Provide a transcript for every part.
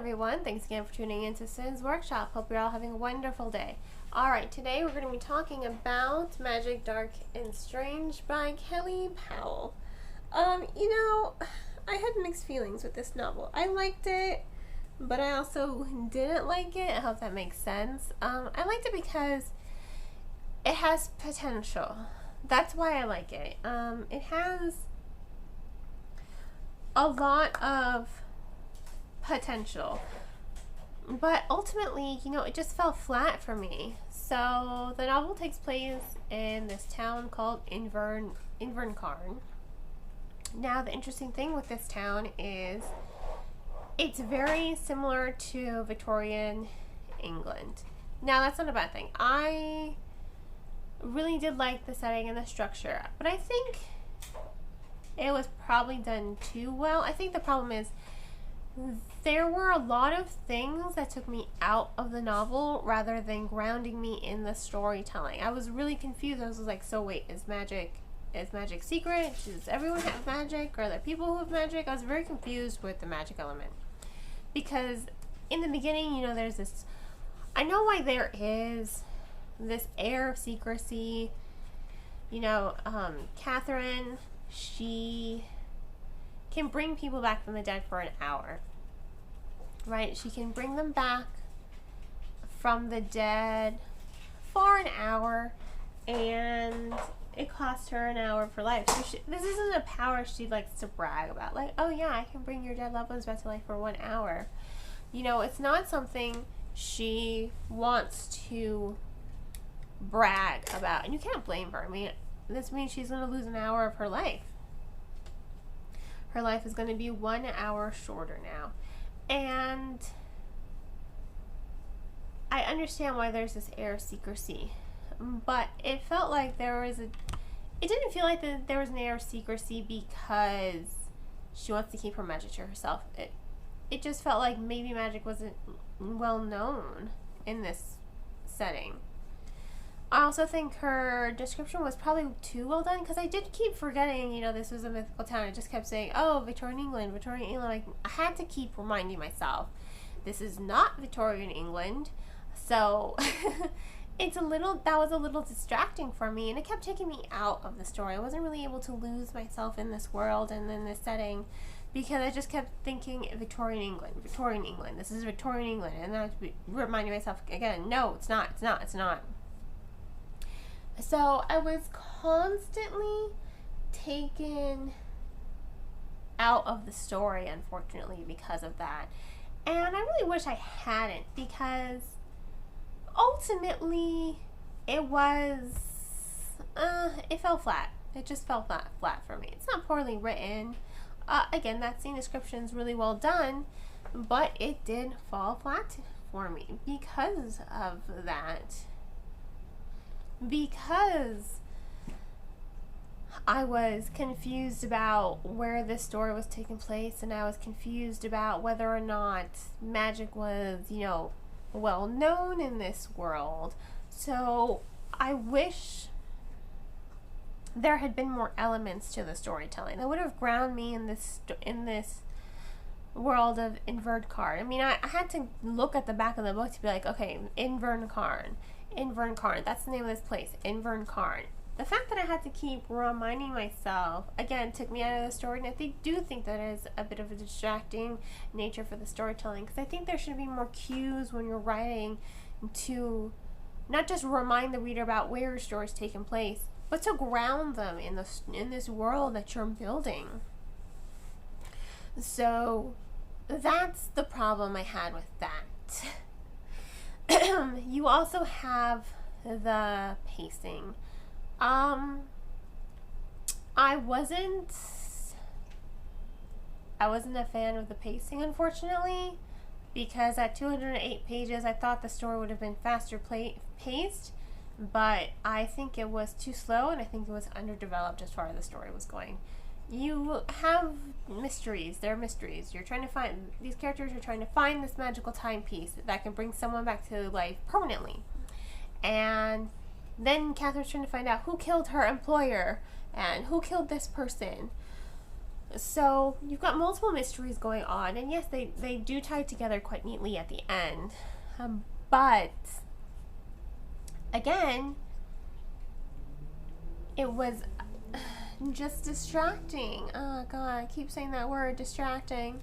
everyone. Thanks again for tuning in to Sin's Workshop. Hope you're all having a wonderful day. Alright, today we're going to be talking about Magic, Dark, and Strange by Kelly Powell. I had mixed feelings with this novel. I liked it, but I also didn't like it. I hope that makes sense. I liked it because it has potential. That's why I like it. It has a lot of potential, but ultimately, it just fell flat for me. So the novel takes place in this town called Invercarn. Now, the interesting thing with this town is it's very similar to Victorian England. Now, that's not a bad thing. I really did like the setting and the structure, but I think it was probably done too well. I think the problem is there were a lot of things that took me out of the novel rather than grounding me in the storytelling. I was really confused. I was like, so wait, is magic secret? Does everyone have magic? Are there people who have magic? I was very confused with the magic element. Because in the beginning, there's this, I know why there is this air of secrecy. Catherine, she can bring people back from the dead for an hour, right? She can bring them back from the dead for an hour, and it costs her an hour of her life. So this isn't a power she likes to brag about, like, oh yeah, I can bring your dead loved ones back to life for 1 hour. It's not something she wants to brag about, and you can't blame her. I mean, this means she's going to lose an hour of her life. Her life is going to be 1 hour shorter now. And I understand why there's this air of secrecy. But it felt like it didn't feel like there was an air of secrecy because she wants to keep her magic to herself. It just felt like maybe magic wasn't well known in this setting. I also think her description was probably too well done, because I did keep forgetting, this was a mythical town. I just kept saying, oh, Victorian England. Like, I had to keep reminding myself, this is not Victorian England. So that was a little distracting for me, and it kept taking me out of the story. I wasn't really able to lose myself in this world and in this setting, because I just kept thinking Victorian England. This is Victorian England. And then I was reminding myself again, no, it's not. So I was constantly taken out of the story, unfortunately, because of that. And I really wish I hadn't, because ultimately it fell flat. It just fell flat for me. It's not poorly written. Again, that scene description is really well done, but it did fall flat for me because of that. Because I was confused about where this story was taking place, and I was confused about whether or not magic was, well known in this world. So I wish there had been more elements to the storytelling that would have grounded me in this world of Invercarn. I mean, I had to look at the back of the book to be like, okay, Invercarn, that's the name of this place, Invercarn. The fact that I had to keep reminding myself, again, took me out of the story, and I do think that is a bit of a distracting nature for the storytelling, because I think there should be more cues when you're writing to not just remind the reader about where your story's taking place, but to ground them in this world that you're building. So that's the problem I had with that. You also have the pacing. I wasn't a fan of the pacing, unfortunately, because at 208 pages I thought the story would have been faster paced, but I think it was too slow, and I think it was underdeveloped as far as the story was going. You have mysteries. There are mysteries. These characters are trying to find this magical timepiece that can bring someone back to life permanently. And then Catherine's trying to find out who killed her employer and who killed this person. So you've got multiple mysteries going on, and yes, they do tie together quite neatly at the end. But again, it was just distracting. Oh god, I keep saying that word, distracting.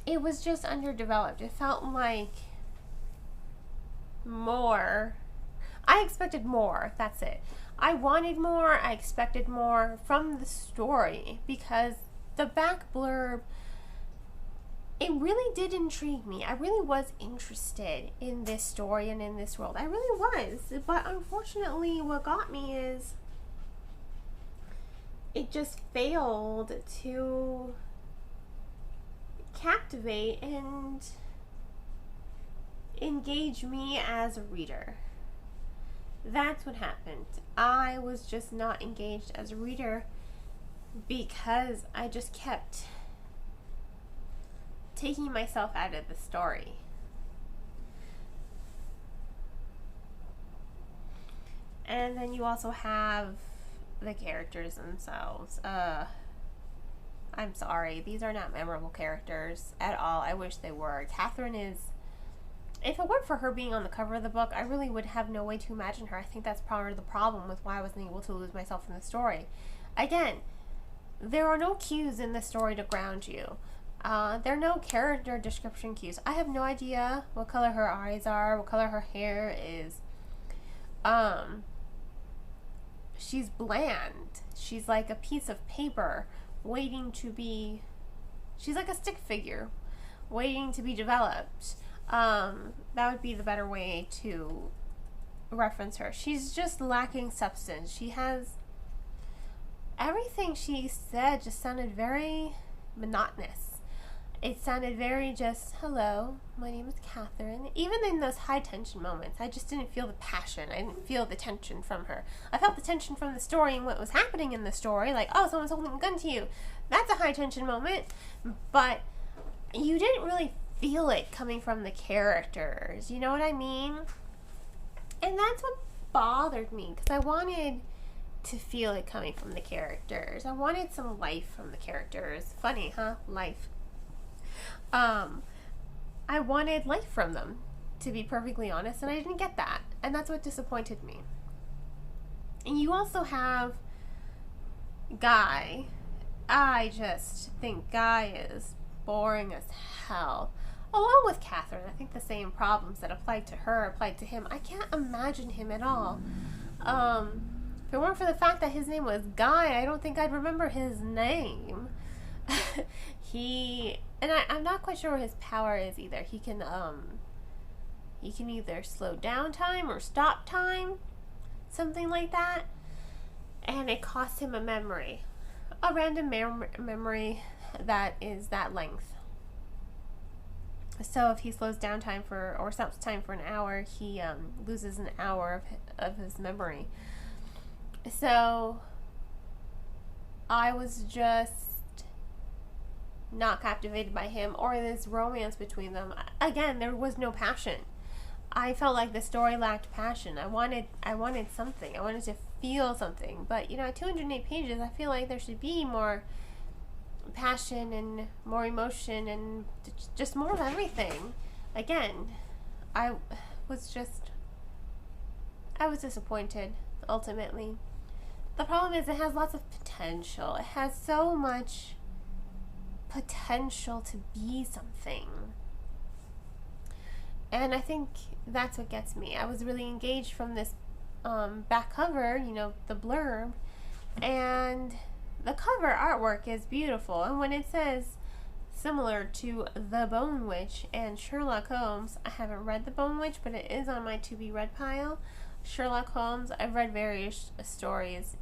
It was just underdeveloped. It felt like more. I expected more. That's it. I wanted more. I expected more from the story because the back blurb, it really did intrigue me. I really was interested in this story and in this world. I really was. But unfortunately, what got me is it just failed to captivate and engage me as a reader. That's what happened. I was just not engaged as a reader because I just kept taking myself out of the story. And then you also have the characters themselves. I'm sorry, these are not memorable characters at all. I wish they were. Catherine is, if it weren't for her being on the cover of the book, I really would have no way to imagine her. I think that's part of the problem with why I wasn't able to lose myself in the story. Again, there are no cues in the story to ground you. There are no character description cues. I have no idea what color her eyes are, what color her hair is. She's bland. She's like a piece of paper waiting to be, she's like a stick figure waiting to be developed. That would be the better way to reference her. She's just lacking substance. She has, everything she said just sounded very monotonous. It sounded very just, hello, my name is Catherine. Even in those high tension moments, I just didn't feel the passion. I didn't feel the tension from her. I felt the tension from the story and what was happening in the story. Like, oh, someone's holding a gun to you. That's a high tension moment. But you didn't really feel it coming from the characters. You know what I mean? And that's what bothered me, because I wanted to feel it coming from the characters. I wanted some life from the characters. Funny, huh? Life. I wanted life from them, to be perfectly honest, and I didn't get that. And that's what disappointed me. And you also have Guy. I just think Guy is boring as hell. Along with Catherine, I think the same problems that applied to her applied to him. I can't imagine him at all. If it weren't for the fact that his name was Guy, I don't think I'd remember his name. I'm not quite sure what his power is either. He can either slow down time or stop time, something like that. And it costs him a memory, a random memory that is that length. So if he slows down time or stops time for an hour, he loses an hour of his memory. So I was just not captivated by him or this romance between them. Again, there was no passion. I felt like the story lacked passion. I wanted something. I wanted to feel something. But, at 208 pages, I feel like there should be more passion and more emotion and just more of everything. Again, I was disappointed, ultimately. The problem is it has lots of potential. It has so much potential to be something. And I think that's what gets me. I was really engaged from this back cover, the blurb, and the cover artwork is beautiful. And when it says similar to The Bone Witch and Sherlock Holmes, I haven't read The Bone Witch, but it is on my to-be-read pile. Sherlock Holmes, I've read various stories,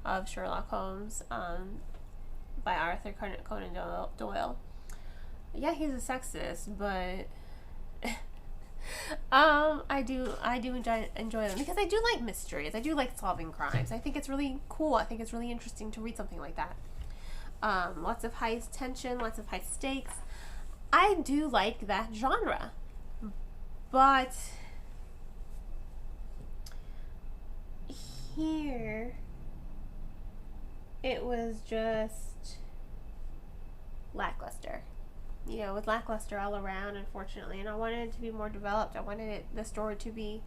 of Sherlock Holmes by Arthur Conan Doyle. Yeah, he's a sexist, but I do enjoy them because I do like mysteries. I do like solving crimes. I think it's really cool. I think it's really interesting to read something like that. Lots of high tension, lots of high stakes. I do like that genre, but here it was just lackluster. You know, with lackluster all around, unfortunately. And I wanted it to be more developed. I wanted the story to be,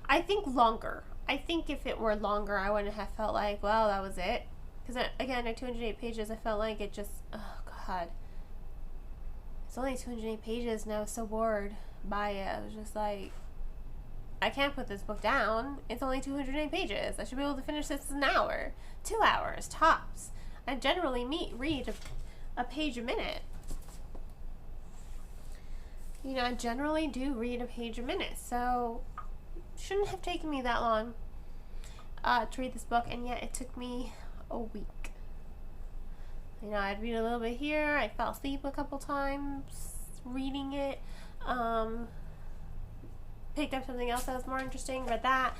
I think, longer. I think if it were longer, I wouldn't have felt like, well, that was it. Because, again, at 208 pages, I felt like it just, oh, God. It's only 208 pages, and I was so bored by it. I was just like, I can't put this book down. It's only 208 pages. I should be able to finish this in an hour. 2 hours, tops. I generally read a page a minute. You know, I generally do read a page a minute, so shouldn't have taken me that long to read this book, and yet it took me a week. You know, I'd read a little bit here, I fell asleep a couple times reading it, picked up something else that was more interesting, read that.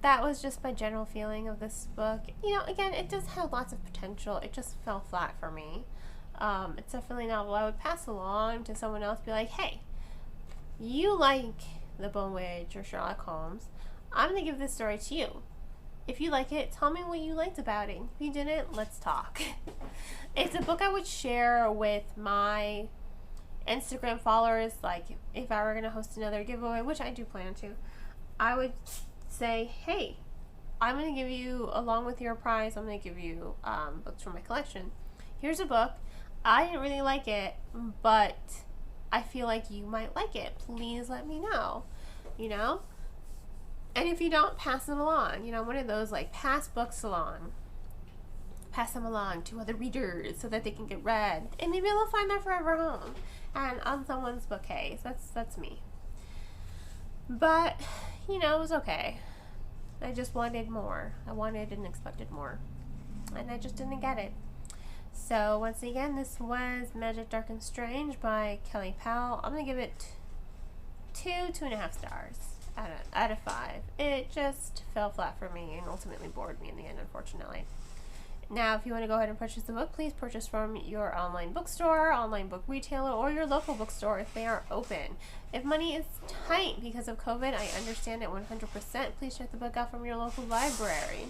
That was just my general feeling of this book. You know, again, it does have lots of potential. It just fell flat for me. It's definitely not what I would pass along to someone else, be like, hey, you like The Bone Witch or Sherlock Holmes. I'm going to give this story to you. If you like it, tell me what you liked about it. If you didn't, let's talk. It's a book I would share with my Instagram followers. Like, if I were going to host another giveaway, which I do plan to, I would say, hey, I'm going to give you, along with your prize, I'm going to give you books from my collection. Here's a book. I didn't really like it, but I feel like you might like it. Please let me know, you know? And if you don't, pass them along. You know, one of those, like, pass books along. Pass them along to other readers so that they can get read. And maybe they'll find their forever home. And on someone's bouquet. So that's me. But, you know, it was okay. I just wanted more. I wanted and expected more. And I just didn't get it. So, once again, this was Magic, Dark, and Strange by Kelly Powell. I'm going to give it 2.5 stars out of 5. It just fell flat for me and ultimately bored me in the end, unfortunately. Now, if you want to go ahead and purchase the book, please purchase from your online bookstore, online book retailer, or your local bookstore if they are open. If money is tight because of COVID, I understand it 100%. Please check the book out from your local library.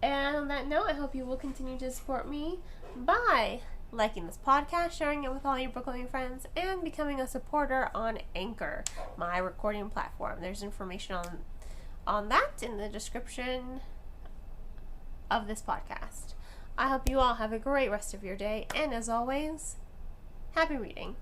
And on that note, I hope you will continue to support me by liking this podcast, sharing it with all your book loving friends, and becoming a supporter on Anchor, my recording platform. There's information on that in the description of this podcast. I hope you all have a great rest of your day, and as always, happy reading.